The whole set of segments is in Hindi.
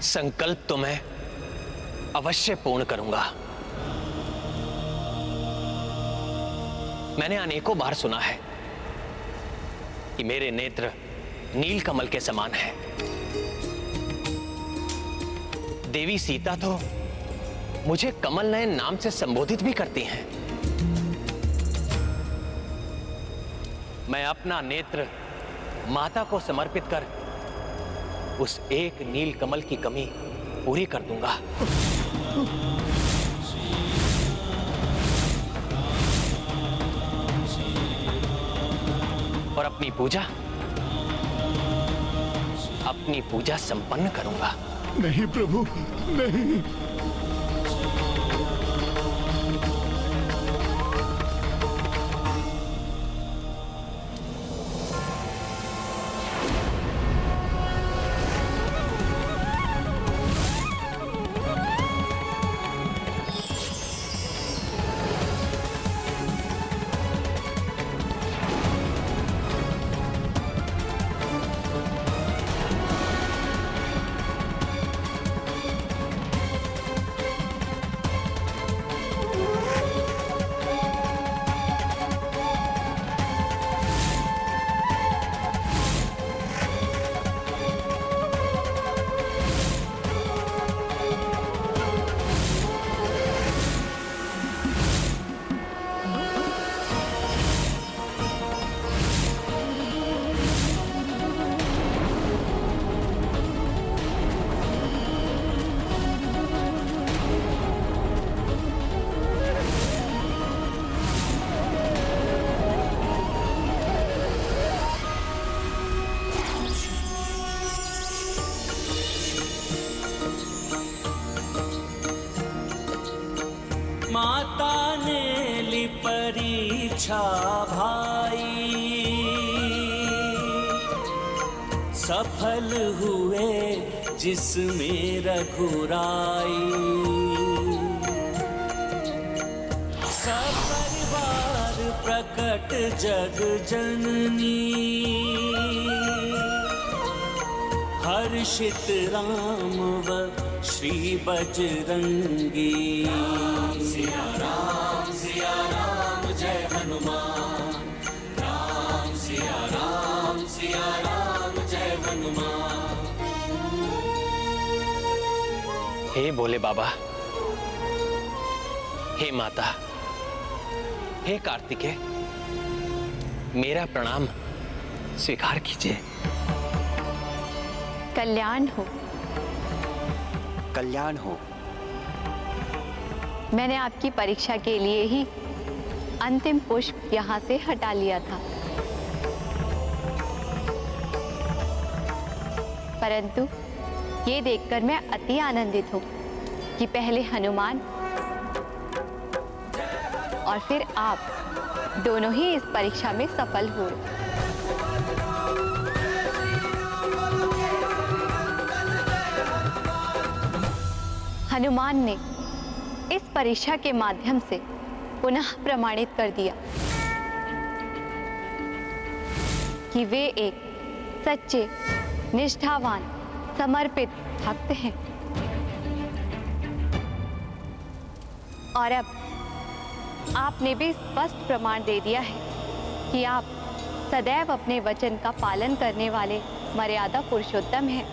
संकल्प तो मैं अवश्य पूर्ण करूंगा। मैंने अनेकों बार सुना है कि मेरे नेत्र नील कमल के समान है। देवी सीता तो मुझे कमल नयन नाम से संबोधित भी करती हैं। मैं अपना नेत्र माता को समर्पित कर उस एक नील कमल की कमी पूरी कर दूंगा। और अपनी पूजा संपन्न करूंगा। नहीं प्रभु, नहीं। माता ने ली परीक्षा भाई, सफल हुए जिसमें रघुराई। सपरिवार प्रकट जग जननी, हर्षित राम व श्री बजरंगी। सिया राम जय हनुमान, राम सिया राम जय हनुमान। हे भोले बाबा, हे माता, हे कार्तिकेय, मेरा प्रणाम स्वीकार कीजिए। कल्याण हो। कल्याण हो। मैंने आपकी परीक्षा के लिए ही अंतिम पुष्प यहाँ से हटा लिया था, परंतु ये देखकर मैं अति आनंदित हूँ कि पहले हनुमान और फिर आप दोनों ही इस परीक्षा में सफल हुए। हनुमान ने इस परीक्षा के माध्यम से पुनः प्रमाणित कर दिया कि वे एक सच्चे, निष्ठावान, समर्पित भक्त हैं। और अब आपने भी स्पष्ट प्रमाण दे दिया है कि आप सदैव अपने वचन का पालन करने वाले मर्यादा पुरुषोत्तम हैं,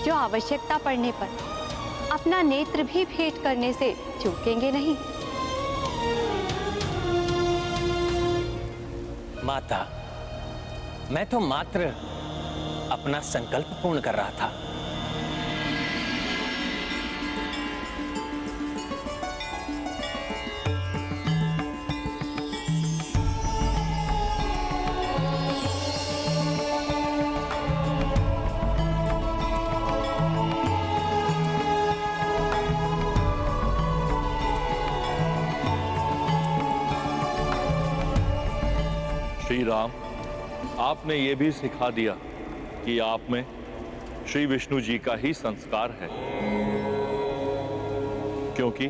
जो आवश्यकता पड़ने पर अपना नेत्र भी भेंट करने से चूकेंगे नहीं। माता, मैं तो मात्र अपना संकल्प पूर्ण कर रहा था। श्री राम, आपने ये भी सिखा दिया कि आप में श्री विष्णु जी का ही संस्कार है, क्योंकि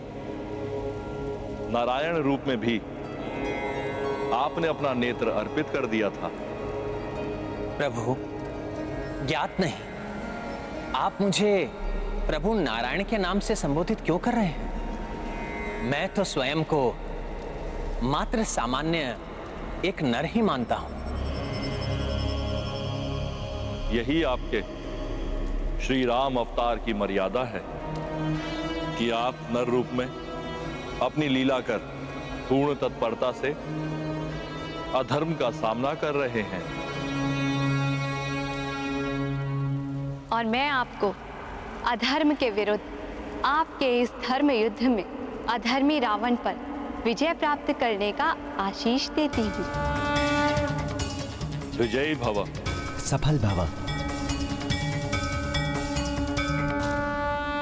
नारायण रूप में भी आपने अपना नेत्र अर्पित कर दिया था। प्रभु, ज्ञात नहीं, आप मुझे प्रभु नारायण के नाम से संबोधित क्यों कर रहे हैं? मैं तो स्वयं को मात्र सामान्य एक नर ही मानता हूं। यही आपके श्री राम अवतार की मर्यादा है कि आप नर रूप में अपनी लीला कर पूर्ण तत्परता से अधर्म का सामना कर रहे हैं। और मैं आपको अधर्म के विरुद्ध आपके इस धर्म युद्ध में अधर्मी रावण पर विजय प्राप्त करने का आशीष देती हूँ। विजयी भव। सफल भव।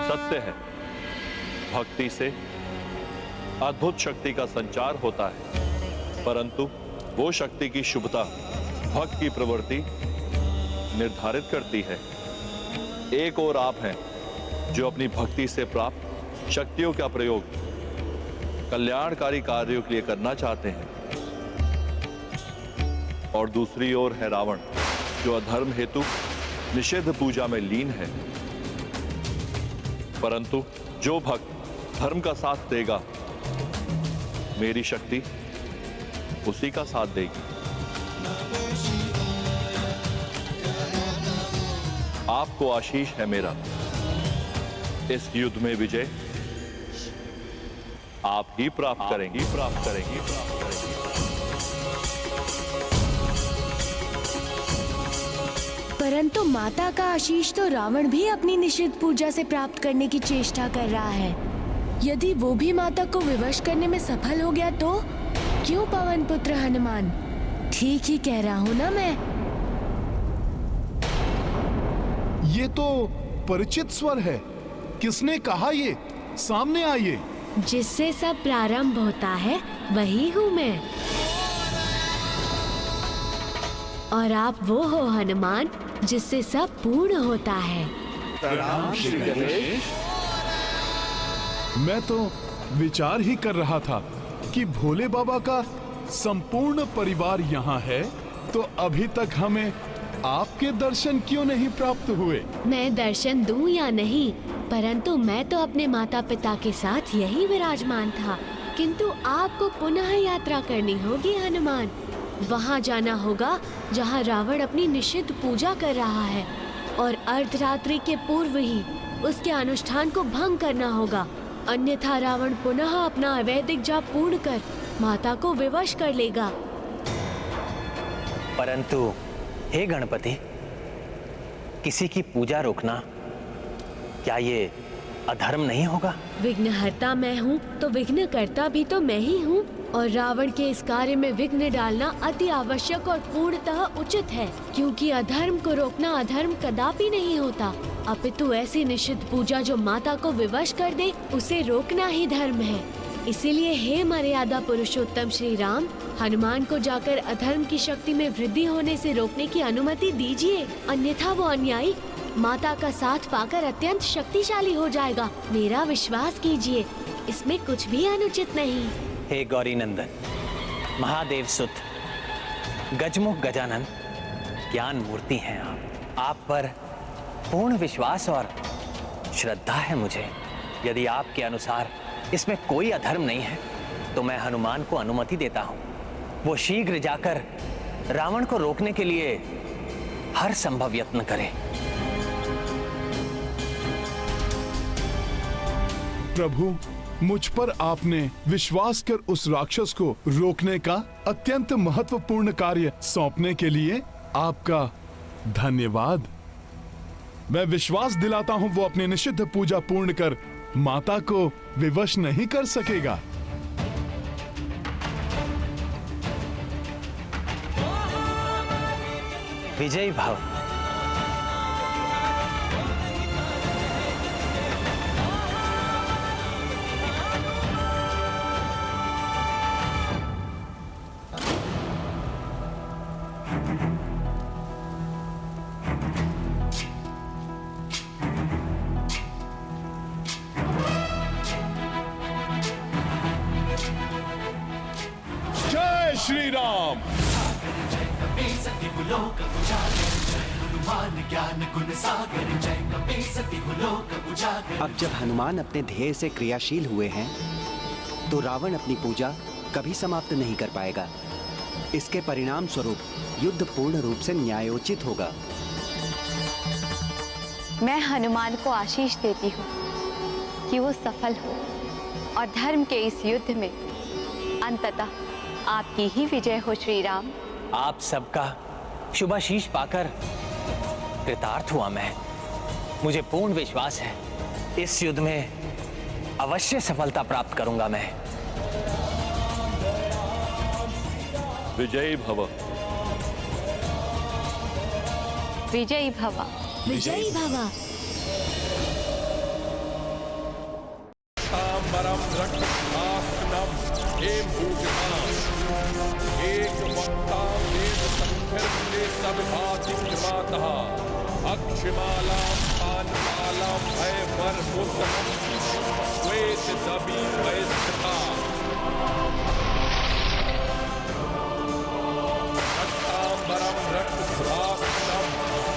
सत्य है, भक्ति से अद्भुत शक्ति का संचार होता है, परंतु वो शक्ति की शुभता भक्त की प्रवृत्ति निर्धारित करती है। एक और आप हैं जो अपनी भक्ति से प्राप्त शक्तियों का प्रयोग कल्याणकारी कार्यों के लिए करना चाहते हैं, और दूसरी ओर है रावण जो अधर्म हेतु निषिद्ध पूजा में लीन है। परंतु जो भक्त धर्म का साथ देगा, मेरी शक्ति उसी का साथ देगी। आपको आशीष है मेरा, इस युद्ध में विजय आप ही प्राप्त करेंगी। परंतु माता का आशीष तो रावण भी अपनी निषिद्ध पूजा से प्राप्त करने की चेष्टा कर रहा है। यदि वो भी माता को विवश करने में सफल हो गया तो क्यों पवन पुत्र हनुमान? ठीक ही कह रहा हूँ ना मैं? ये तो परिचित स्वर है। किसने कहा ये? सामने आइए। जिससे सब प्रारंभ होता है वही हूँ मैं। और आप वो हो हनुमान जिससे सब पूर्ण होता है। मैं तो विचार ही कर रहा था कि भोले बाबा का संपूर्ण परिवार यहाँ है, तो अभी तक हमें आपके दर्शन क्यों नहीं प्राप्त हुए? मैं दर्शन दूं या नहीं, परंतु मैं तो अपने माता पिता के साथ यही विराजमान था। किंतु आपको पुनः यात्रा करनी होगी हनुमान। वहाँ जाना होगा जहाँ रावण अपनी निषिद्ध पूजा कर रहा है, और अर्धरात्रि के पूर्व ही उसके अनुष्ठान को भंग करना होगा, अन्यथा रावण पुनः अपना अवैधिक जाप पूर्ण कर माता को विवश कर लेगा। परंतु हे गणपति, किसी की पूजा रोकना क्या ये अधर्म नहीं होगा? विघ्नहर्ता मैं हूँ तो विघ्नकर्ता भी तो मैं ही हूँ, और रावण के इस कार्य में विघ्न डालना अति आवश्यक और पूर्णतः उचित है, क्योंकि अधर्म को रोकना अधर्म कदापि नहीं होता, अपितु ऐसी निषिद्ध पूजा जो माता को विवश कर दे उसे रोकना ही धर्म है। इसीलिए हे मर्यादा पुरुषोत्तम श्री राम, हनुमान को जाकर अधर्म की शक्ति में वृद्धि होने से रोकने की अनुमति दीजिए, अन्यथा वो अन्यायी माता का साथ पाकर अत्यंत शक्तिशाली हो जाएगा। मेरा विश्वास कीजिए, इसमें कुछ भी अनुचित नहीं। हे गौरी नंदन, महादेव सुत, गजमुख गजानन, ज्ञान मूर्ति हैं आप पर पूर्ण विश्वास और श्रद्धा है मुझे। यदि आपके अनुसार इसमें कोई अधर्म नहीं है तो मैं हनुमान को अनुमति देता हूँ, वो शीघ्र जाकर रावण को रोकने के लिए हर संभव यत्न करे। प्रभु, मुझ पर आपने विश्वास कर उस राक्षस को रोकने का अत्यंत महत्वपूर्ण कार्य सौंपने के लिए आपका धन्यवाद। मैं विश्वास दिलाता हूँ वो अपनी निषिद्ध पूजा पूर्ण कर माता को विवश नहीं कर सकेगा। विजयी भाव। जय श्री राम। अब जब हनुमान अपने ध्येय से क्रियाशील हुए हैं तो रावण अपनी पूजा कभी समाप्त नहीं कर पाएगा। इसके परिणाम स्वरूप युद्ध पूर्ण रूप से न्यायोचित होगा। मैं हनुमान को आशीष देती हूँ कि वो सफल हो और धर्म के इस युद्ध में अंततः आपकी ही विजय हो श्री राम। आप सबका शुभाशीष पाकर कृतार्थ हुआ मैं। मुझे पूर्ण विश्वास है इस युद्ध में अवश्य सफलता प्राप्त करूंगा मैं। विजयी भव। विजयी भव। विजयी भव। तांबरम रक्तनाम हेम भूषिताम एक वक्ता वेद संघर्षे सब भाति मातः अक्षमालाम पानमालाम भय वर मुत्तमम श्वेत दबी वैस्था रक्तांबरम रक्तनाम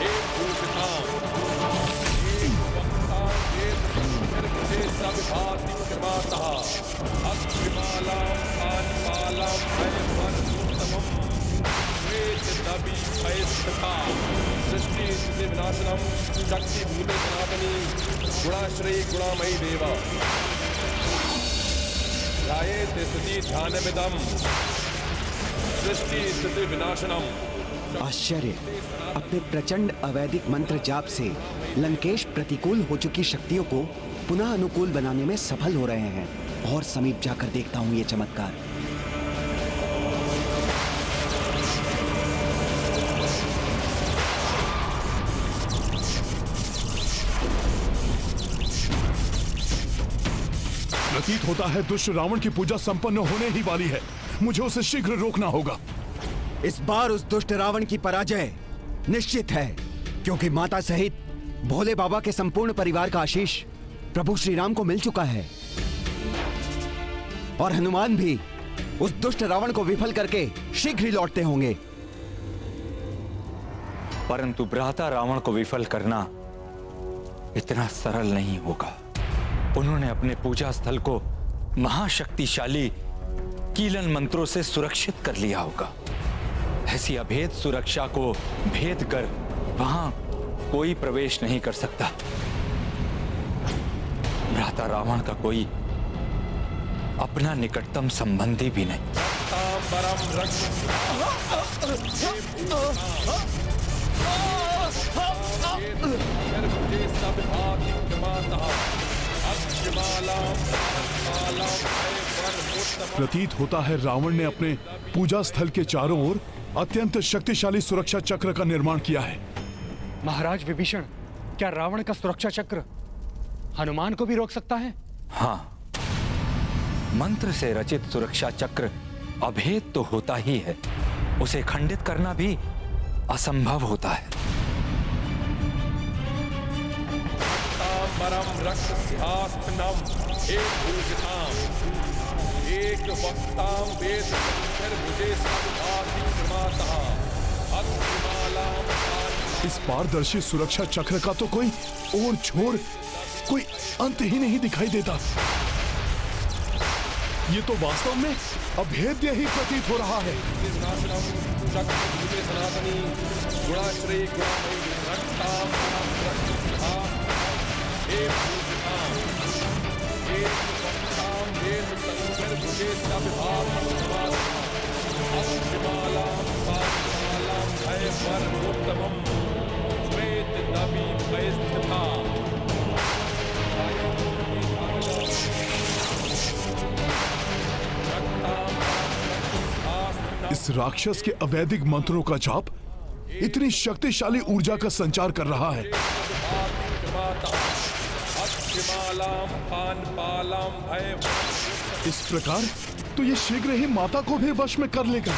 हेम भूषिताम एक वक्ता वेद संघर्षे सब भाति मातः अक्षमालाम पानमालाम भय वर मुत्तमम दबी भयस्था सृष्टि स्थिति विनाशनम शक्ति भूते सनातनी गुणाश्रयी गुणामयी देवा ध्यायेत् स्थिति ध्यानमिदं सृष्टि स्थिति विनाशनम। आश्चर्य! अपने प्रचंड अवैदिक मंत्र जाप से लंकेश प्रतिकूल हो चुकी शक्तियों को पुनः अनुकूल बनाने में सफल हो रहे हैं। और समीप जाकर देखता हूँ ये चमत्कार। प्रतीत होता है दुष्ट रावण की पूजा संपन्न होने ही वाली है। मुझे उसे शीघ्र रोकना होगा। इस बार उस दुष्ट रावण की पराजय निश्चित है, क्योंकि माता सहित भोले बाबा के संपूर्ण परिवार का आशीष प्रभु श्री राम को मिल चुका है। और हनुमान भी उस दुष्ट रावण को विफल करके शीघ्र ही लौटते होंगे। परंतु भ्राता रावण को विफल करना इतना सरल नहीं होगा। उन्होंने अपने पूजा स्थल को महाशक्तिशाली कीलन मंत्रों से सुरक्षित कर लिया होगा। ऐसी अभेद सुरक्षा को भेद कर वहां कोई प्रवेश नहीं कर सकता। भ्राता रावण का कोई अपना निकटतम संबंधी भी नहीं। प्रतीत होता है रावण ने अपने पूजा स्थल के चारों ओर अत्यंत शक्तिशाली सुरक्षा चक्र का निर्माण किया है। महाराज विभीषण, क्या रावण का सुरक्षा चक्र हनुमान को भी रोक सकता है? हाँ, मंत्र से रचित सुरक्षा चक्र अभेद तो होता ही है, उसे खंडित करना भी असंभव होता है। एक वक्ताम वेद मुझे इस पारदर्शी सुरक्षा चक्र का तो कोई और छोर, कोई अंत ही नहीं दिखाई देता। ये तो वास्तव में अभेद्य ही प्रतीत हो रहा है। इस राक्षस के अवैधिक मंत्रों का जाप इतनी शक्तिशाली ऊर्जा का संचार कर रहा है। इस प्रकार तो ये शीघ्र ही माता को भी वश में कर लेगा।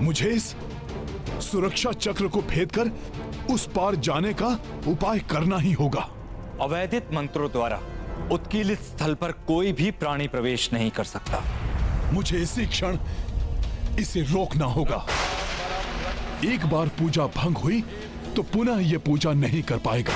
मुझे इस सुरक्षा चक्र को भेद कर उस पार जाने का उपाय करना ही होगा। अवैधिक मंत्रों द्वारा उत्कीर्णित स्थल पर कोई भी प्राणी प्रवेश नहीं कर सकता। मुझे इसी क्षण इसे रोकना होगा। एक बार पूजा भंग हुई तो पुनः ये पूजा नहीं कर पाएगा।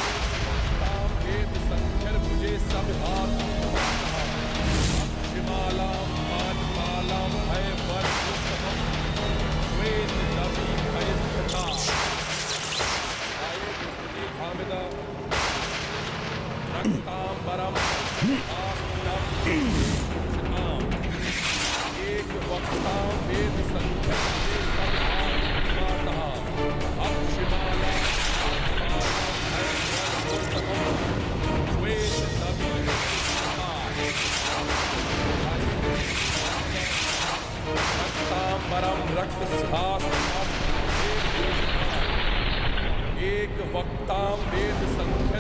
एक वक्तां वेद संख्य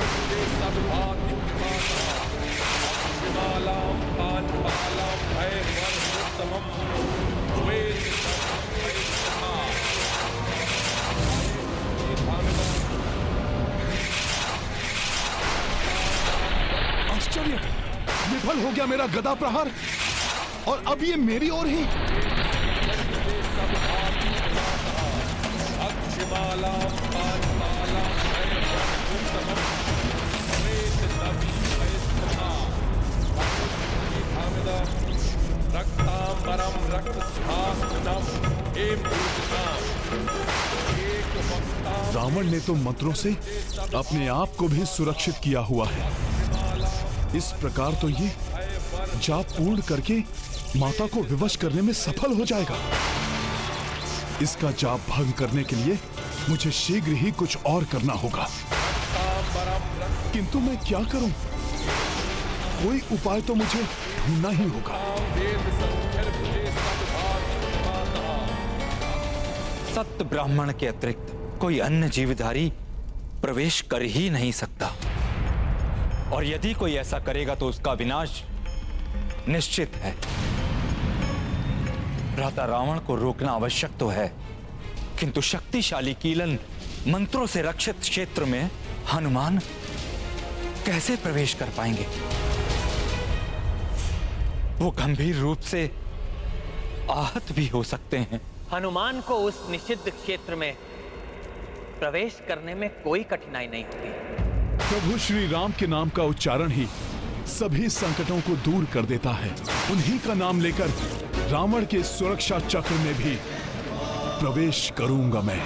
सब भाति शिवालां पानपालां भय वर्षोत्तमं श्वेत आश्चर्य, विफल हो गया मेरा गदा प्रहार और अब ये मेरी ओर ही। रावण ने तो मंत्रों से अपने आप को भी सुरक्षित किया हुआ है। इस प्रकार तो ये जाप पूर्ण करके माता को विवश करने में सफल हो जाएगा। इसका जाप भंग करने के लिए मुझे शीघ्र ही कुछ और करना होगा। किंतु मैं क्या करूं? कोई उपाय तो मुझे ढूंढना ही होगा। सत्य ब्राह्मण के अतिरिक्त कोई अन्य जीवधारी प्रवेश कर ही नहीं सकता, और यदि कोई ऐसा करेगा तो उसका विनाश निश्चित है। भ्राता रावण को रोकना आवश्यक तो है, किंतु शक्तिशाली कीलन मंत्रों से रक्षित क्षेत्र में हनुमान कैसे प्रवेश कर पाएंगे? वो गंभीर रूप से आहत भी हो सकते हैं। हनुमान को उस निषिद्ध क्षेत्र में प्रवेश करने में कोई कठिनाई नहीं होगी। प्रभु श्री राम के नाम का उच्चारण ही सभी संकटों को दूर कर देता है। उन्हीं का नाम लेकर रावण के सुरक्षा चक्र में भी प्रवेश करूंगा मैं।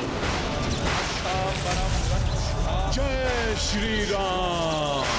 जय श्री राम।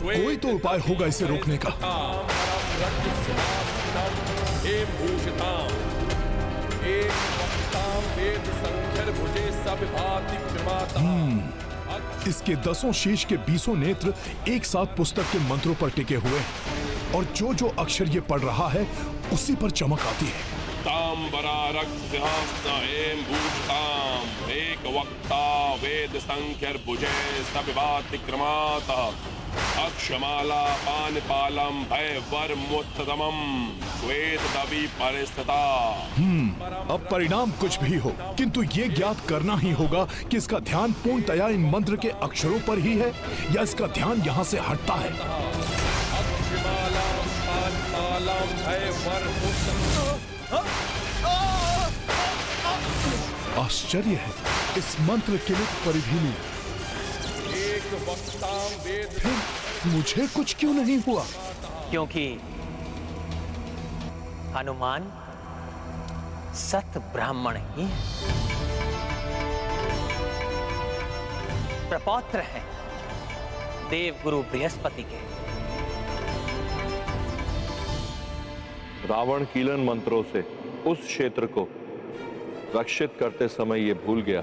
कोई तो उपाय होगा इसे रोकने का। इसके 10 शीश के 20 नेत्र एक साथ पुस्तक के मंत्रों पर टिके हुए हैं, और जो जो अक्षर ये पढ़ रहा है उसी पर चमक आती है। एक वक्ता वेद संख्यर भुजे सविभातिक्रमातः अक्षमाला पानपालम भय वर्मुत्तमम् श्वेत दवि परिस्थिता। अब परिणाम कुछ भी हो, किंतु ये ज्ञात करना ही होगा कि इसका ध्यान पूर्णतया इन मंत्र के अक्षरों पर ही है या इसका ध्यान यहाँ से हटता है। आश्चर्य है, इस मंत्र किलित परिधि में फिर मुझे कुछ क्यों नहीं हुआ? क्योंकि हनुमान सत ब्राह्मण ही है। प्रपौत्र हैं देवगुरु बृहस्पति के। रावण कीलन मंत्रों से उस क्षेत्र को रक्षित करते समय ये भूल गया